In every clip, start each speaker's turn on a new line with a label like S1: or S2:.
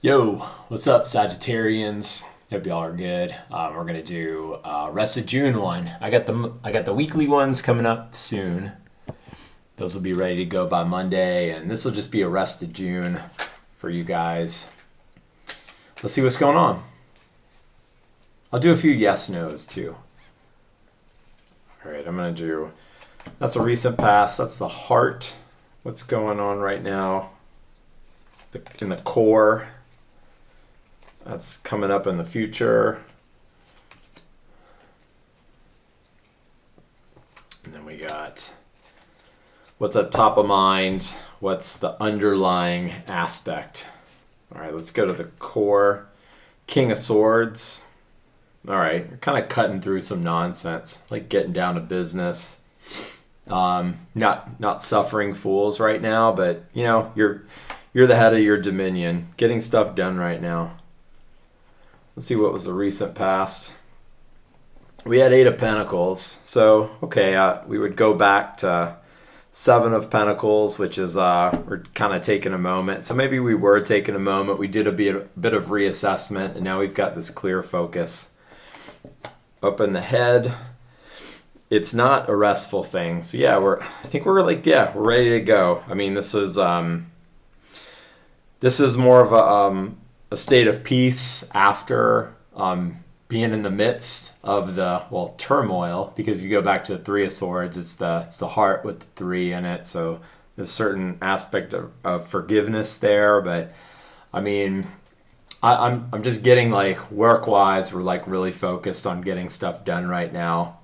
S1: Yo, what's up, Sagittarians? Hope y'all are good. We're gonna do rest of June one. I got the weekly ones coming up soon. Those will be ready to go by Monday, and this will just be a rest of June for you guys. Let's see what's going on. I'll do a few yes nos too. All right, I'm gonna do. That's a recent pass. That's the heart. What's going on right now? In the core. That's coming up in the future. And then we got what's at top of mind, what's the underlying aspect. All right, let's go to the core. King of Swords. All right, you're kind of cutting through some nonsense, like getting down to business. Not suffering fools right now, but you're the head of your dominion, getting stuff done right now. Let's see what was the recent past. We had Eight of Pentacles, so okay, we would go back to Seven of Pentacles, which is we're kind of taking a moment. So maybe we were taking a moment. We did a bit of reassessment, and now we've got this clear focus. Up in the head, it's not a restful thing. So yeah, I think we're ready to go. I mean, this is more of a state of peace after being in the midst of the turmoil, because if you go back to the Three of Swords, it's the heart with the three in it. So there's a certain aspect of forgiveness there, but I mean, I'm just getting like work wise, we're like really focused on getting stuff done right now.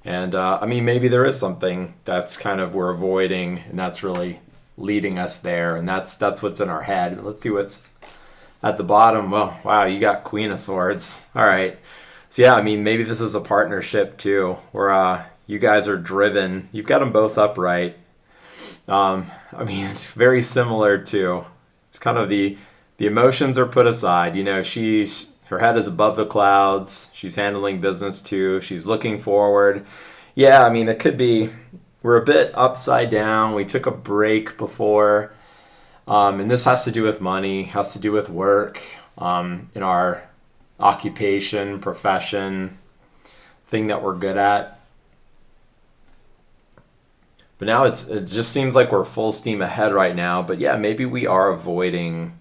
S1: And I mean, maybe there is something that's kind of we're avoiding, and that's really leading us there, and that's what's in our head. Let's see what's at the bottom. Well, wow, you got Queen of Swords. All right. So yeah, I mean, maybe this is a partnership too, where you guys are driven. You've got them both upright. I mean, it's very similar to. It's kind of the emotions are put aside. Her head is above the clouds. She's handling business too. She's looking forward. Yeah, I mean, it could be we're a bit upside down. We took a break before. And this has to do with money, has to do with work, in our occupation, profession, thing that we're good at. But now it just seems like we're full steam ahead right now. But yeah, maybe we are avoiding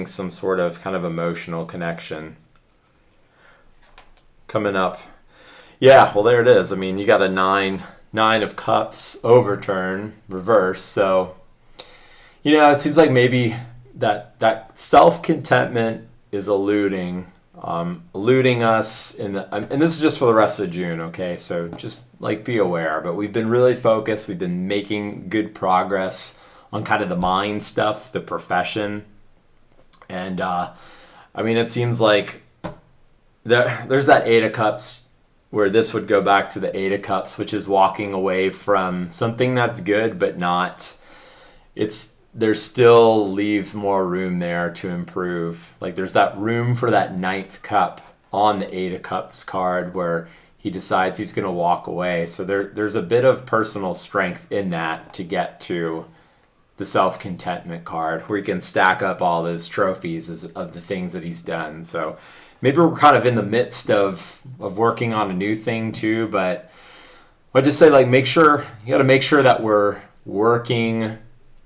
S1: some sort of kind of emotional connection coming up. Yeah, well, there it is. I mean, you got a nine of cups overturn reverse. So it seems like maybe that self-contentment is eluding us and this is just for the rest of June, okay? So just like be aware. But we've been really focused. We've been making good progress on kind of the mind stuff, the profession. And I mean, it seems like there's that Eight of Cups where this would go back to the Eight of Cups, which is walking away from something that's good, but not, there still leaves more room there to improve. Like there's that room for that ninth cup on the Eight of Cups card where he decides he's going to walk away. So there's a bit of personal strength in that to get to the self-contentment card where he can stack up all those trophies of the things that he's done. So maybe we're kind of in the midst of working on a new thing too, but I just say, like, you got to make sure that we're working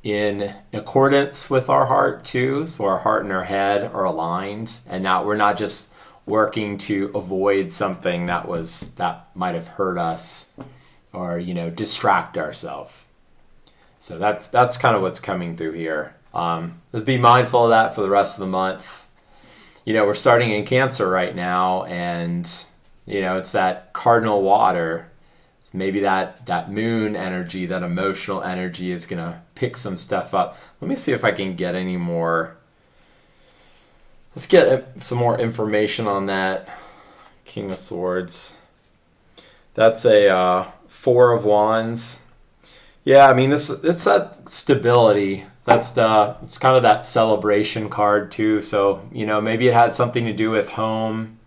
S1: in accordance with our heart too, so our heart and our head are aligned, and now we're not just working to avoid something that might have hurt us or distract ourselves. So that's kind of what's coming through here. Let's be mindful of that for the rest of the month. We're starting in Cancer right now, and it's that cardinal water. So maybe that moon energy, that emotional energy is going to pick some stuff up. Let me see if I can get any more. Let's get some more information on that. King of Swords. That's a Four of Wands. Yeah, I mean, it's that stability. It's kind of that celebration card too. So, maybe it had something to do with home.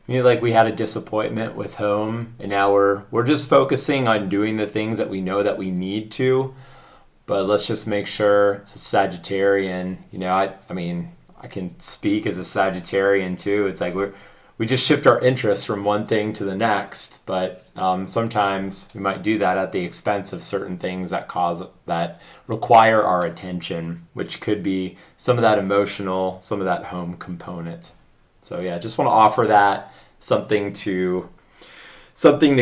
S1: Like we had a disappointment with home, and now we're just focusing on doing the things that we know that we need to. but let's just make sure it's a Sagittarian. You know, I mean, I can speak as a Sagittarian too. It's like we just shift our interests from one thing to the next, but sometimes we might do that at the expense of certain things that require our attention, which could be some of that emotional, some of that home component. So yeah, just want to offer that something to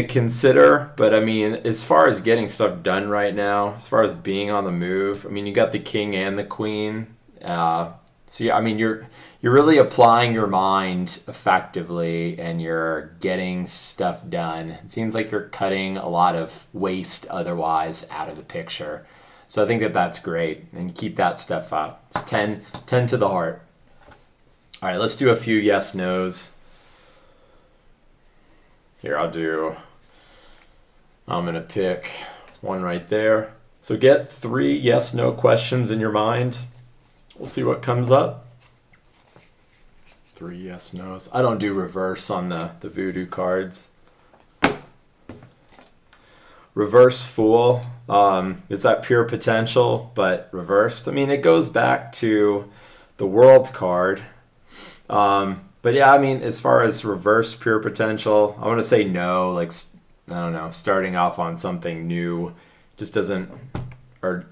S1: consider. But I mean, as far as getting stuff done right now, as far as being on the move, I mean, you got the king and the queen. So yeah, I mean, you're really applying your mind effectively, and you're getting stuff done. It seems like you're cutting a lot of waste otherwise out of the picture. So I think that's great, and keep that stuff up. It's 10 to the heart. All right, let's do a few yes, no's. Here, I'm going to pick one right there. So get 3 yes, no questions in your mind. We'll see what comes up. 3 yes, no's. I don't do reverse on the voodoo cards. Reverse Fool. Is that pure potential, but reversed? I mean, it goes back to the World card. But yeah, I mean, as far as reverse pure potential, I want to say no. Like, I don't know, starting off on something new just doesn't, or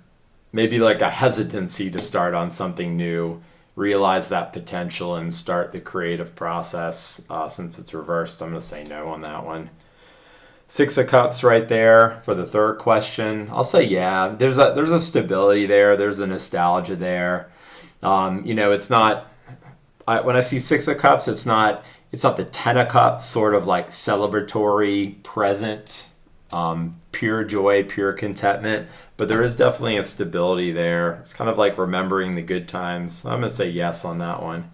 S1: maybe like a hesitancy to start on something new, realize that potential and start the creative process. Since it's reversed, I'm going to say no on that one. 6 of Cups right there for the third question. I'll say yeah. There's a stability there. There's a nostalgia there. You know, it's not. When I see 6 of Cups, it's not the 10 of Cups sort of like celebratory, present, pure joy, pure contentment. But there is definitely a stability there. It's kind of like remembering the good times. I'm going to say yes on that one.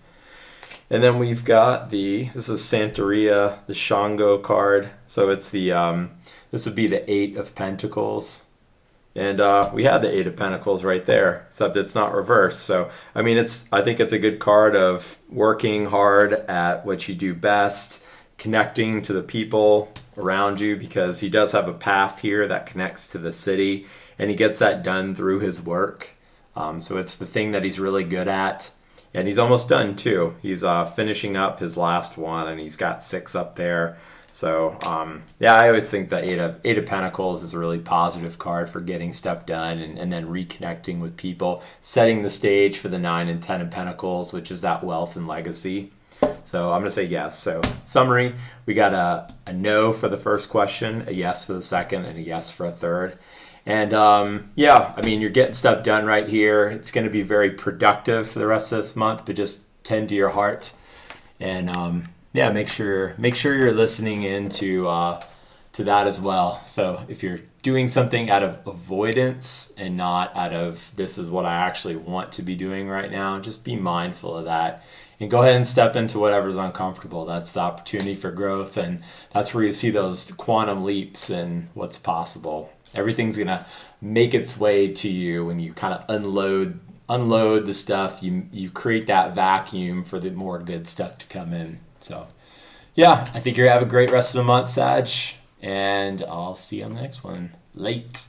S1: And then we've got this is Santeria, the Shango card. So it's this would be the 8 of Pentacles. And we had the 8 of Pentacles right there, except it's not reversed. So, I mean, I think it's a good card of working hard at what you do best, connecting to the people around you, because he does have a path here that connects to the city, and he gets that done through his work. So it's the thing that he's really good at. And he's almost done, too. He's finishing up his last one, and he's got 6 up there. So, yeah, I always think the 8 of Pentacles is a really positive card for getting stuff done and then reconnecting with people, setting the stage for the 9 and 10 of Pentacles, which is that wealth and legacy. So I'm going to say yes. So summary, we got a no for the first question, a yes for the second, and a yes for a third. And yeah, I mean, you're getting stuff done right here. It's going to be very productive for the rest of this month, but just tend to your heart. And yeah, make sure you're listening into to that as well. So if you're doing something out of avoidance and not out of this is what I actually want to be doing right now, just be mindful of that. And go ahead and step into whatever's uncomfortable. That's the opportunity for growth, and that's where you see those quantum leaps in what's possible. Everything's going to make its way to you when you kind of unload the stuff. You create that vacuum for the more good stuff to come in. So, yeah, I think you're going to have a great rest of the month, Sag, and I'll see you on the next one. Late.